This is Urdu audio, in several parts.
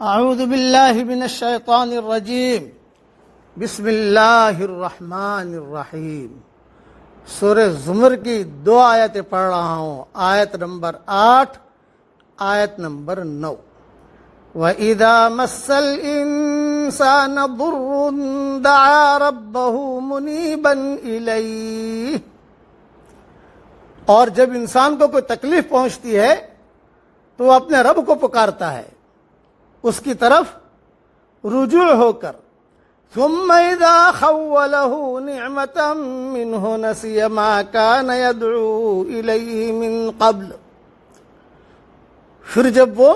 اعوذ باللہ من الشیطان الرجیم بسم اللہ الرحمن الرحیم۔ سورہ زمر کی 2 آیتیں پڑھ رہا ہوں، آیت نمبر 8، آیت نمبر 9۔ وَإِذَا مَسَّ الْإِنسَانَ ضُرٌّ دَعَا رَبَّهُ مُنِيبًا إِلَيْهِ۔ اور جب انسان کو کوئی تکلیف پہنچتی ہے تو وہ اپنے رب کو پکارتا ہے، اس کی طرف رجوع ہو کر۔ ثم اذا خوله نعمة منه نسي ما كان يدعو اليه من قبل۔ پھر جب وہ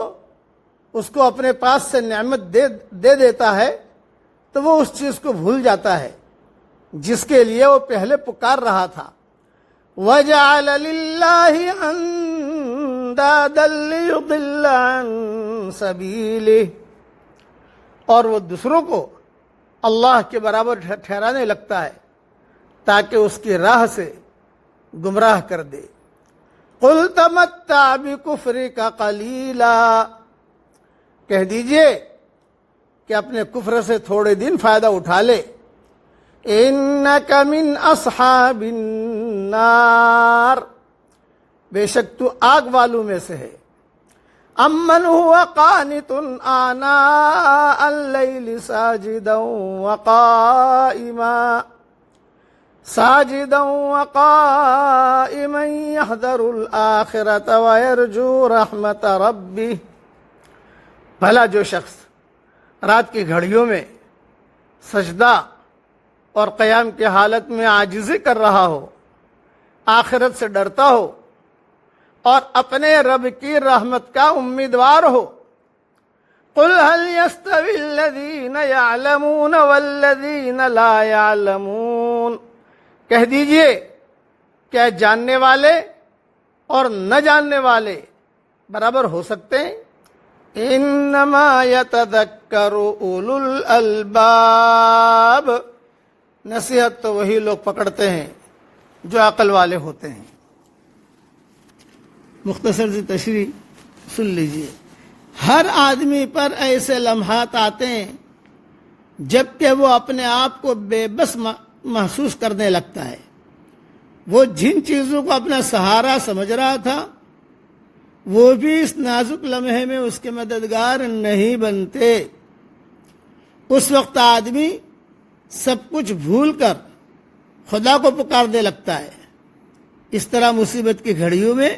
اس کو اپنے پاس سے نعمت دے دیتا ہے تو وہ اس چیز کو بھول جاتا ہے جس کے لیے وہ پہلے پکار رہا تھا۔ وَجَعَلَ لِلَّهِ أَنْدَادًا لِيُضِلَّ عَنْ سَبِيلِهِ۔ اور وہ دوسروں کو اللہ کے برابر ٹھہرانے لگتا ہے تاکہ اس کی راہ سے گمراہ کر دے۔ قُلْ تَمَتَّعْ بِكُفْرِكَ قَلِيلًا، کہہ دیجئے کہ اپنے کفر سے تھوڑے دن فائدہ اٹھا لے۔ إِنَّكَ مِنْ أَصْحَابِ النَّارِ، بے شک تو آگ والوں میں سے ہے۔ أَمَّنْ هُوَ قَانِتٌ آنَاءَ اللَّيْلِ سَاجِدًا وَقَائِمًا يَحْذَرُ الْآخِرَةَ وَيَرْجُو رَحْمَةَ رَبِّهِ۔ بھلا جو شخص رات کی گھڑیوں میں سجدہ اور قیام کی حالت میں عاجزی کر رہا ہو، آخرت سے ڈرتا ہو اور اپنے رب کی رحمت کا امیدوار ہو۔ قُلْ هَلْ يَسْتَوِي الَّذِينَ يَعْلَمُونَ وَالَّذِينَ لَا يَعْلَمُونَ، کہہ دیجئے کیا جاننے والے اور نہ جاننے والے برابر ہو سکتے ہیں؟ انما یتذکر اولو الالباب، نصیحت تو وہی لوگ پکڑتے ہیں جو عقل والے ہوتے ہیں۔ مختصر سی تشریح سن لیجئے۔ ہر آدمی پر ایسے لمحات آتے ہیں جبکہ وہ اپنے آپ کو بے بس محسوس کرنے لگتا ہے۔ وہ جن چیزوں کو اپنا سہارا سمجھ رہا تھا وہ بھی اس نازک لمحے میں اس کے مددگار نہیں بنتے۔ اس وقت آدمی سب کچھ بھول کر خدا کو پکارنے لگتا ہے۔ اس طرح مصیبت کی گھڑیوں میں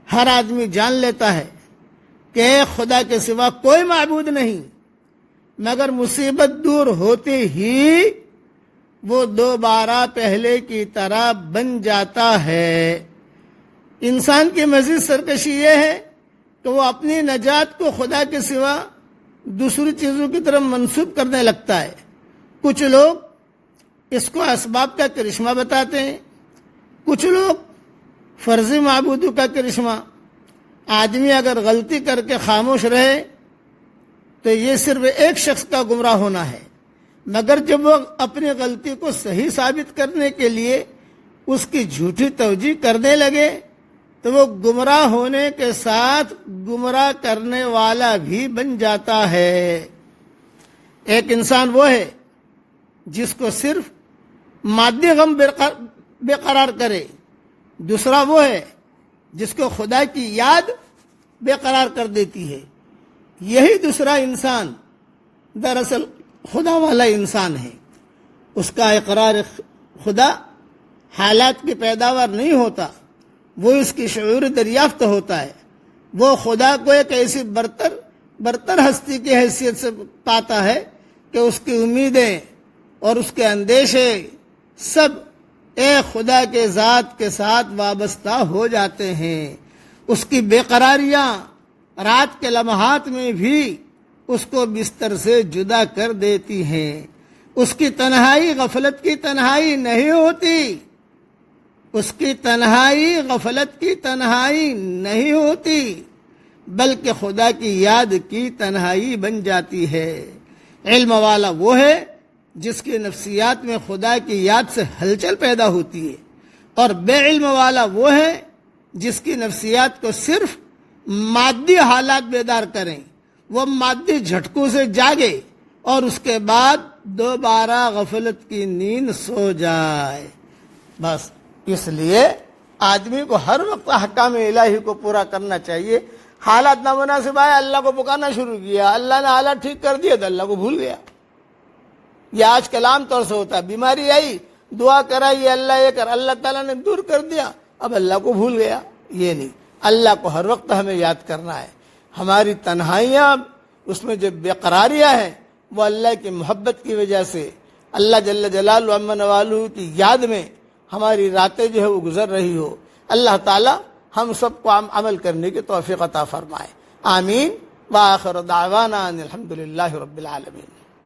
ہر آدمی جان لیتا ہے کہ خدا کے سوا کوئی معبود نہیں، مگر مصیبت دور ہوتے ہی وہ دوبارہ پہلے کی طرح بن جاتا ہے۔ انسان کی مزید سرکشی یہ ہے کہ وہ اپنی نجات کو خدا کے سوا دوسری چیزوں کی طرف منسوب کرنے لگتا ہے۔ کچھ لوگ اس کو اسباب کا کرشمہ بتاتے ہیں، کچھ لوگ فرضی معبودوں کا کرشمہ۔ آدمی اگر غلطی کر کے خاموش رہے تو یہ صرف ایک شخص کا گمراہ ہونا ہے، مگر جب وہ اپنی غلطی کو صحیح ثابت کرنے کے لیے اس کی جھوٹی توجیہ کرنے لگے تو وہ گمراہ ہونے کے ساتھ گمراہ کرنے والا بھی بن جاتا ہے۔ ایک انسان وہ ہے جس کو صرف مادی غم بے قرار کرے، دوسرا وہ ہے جس کو خدا کی یاد بے قرار کر دیتی ہے۔ یہی دوسرا انسان دراصل خدا والا انسان ہے۔ اس کا اقرار خدا حالات کی پیداوار نہیں ہوتا، وہ اس کی شعور دریافت ہوتا ہے۔ وہ خدا کو ایک ایسی برتر ہستی کی حیثیت سے پاتا ہے کہ اس کی امیدیں اور اس کے اندیشے سب ایک خدا کے ذات کے ساتھ وابستہ ہو جاتے ہیں۔ اس کی بے قراریاں رات کے لمحات میں بھی اس کو بستر سے جدا کر دیتی ہیں۔ اس کی تنہائی غفلت کی تنہائی نہیں ہوتی، اس کی تنہائی غفلت کی تنہائی نہیں ہوتی، بلکہ خدا کی یاد کی تنہائی بن جاتی ہے۔ علم والا وہ ہے جس کی نفسیات میں خدا کی یاد سے ہلچل پیدا ہوتی ہے، اور بے علم والا وہ ہے جس کی نفسیات کو صرف مادی حالات بیدار کریں، وہ مادی جھٹکوں سے جاگے اور اس کے بعد دوبارہ غفلت کی نیند سو جائے. بس اس لیے آدمی کو ہر وقت احکام الہی کو پورا کرنا چاہیے. حالات نامناسب آئے, اللہ کو پکارنا شروع کیا, اللہ نے حالات ٹھیک کر دیا تو اللہ کو بھول گیا. یہ آج کل عام طور سے ہوتا ہے. بیماری آئی, دعا کرائی, اللہ یہ کر, اللہ تعالیٰ نے دور کر دیا, اب اللہ کو بھول گیا. یہ نہیں, اللہ کو ہر وقت ہمیں یاد کرنا ہے. ہماری تنہائیاں, اس میں جو بے قراریاں ہیں, وہ اللہ کی محبت کی وجہ سے, اللہ جل جلالہ عما نوالہ کی یاد میں ہماری راتیں جو ہے وہ گزر رہی ہو. اللہ تعالیٰ ہم سب کو عمل کرنے کی توفیق عطا فرمائے. آمین. وآخر دعوانا ان الحمدللہ رب العالمین.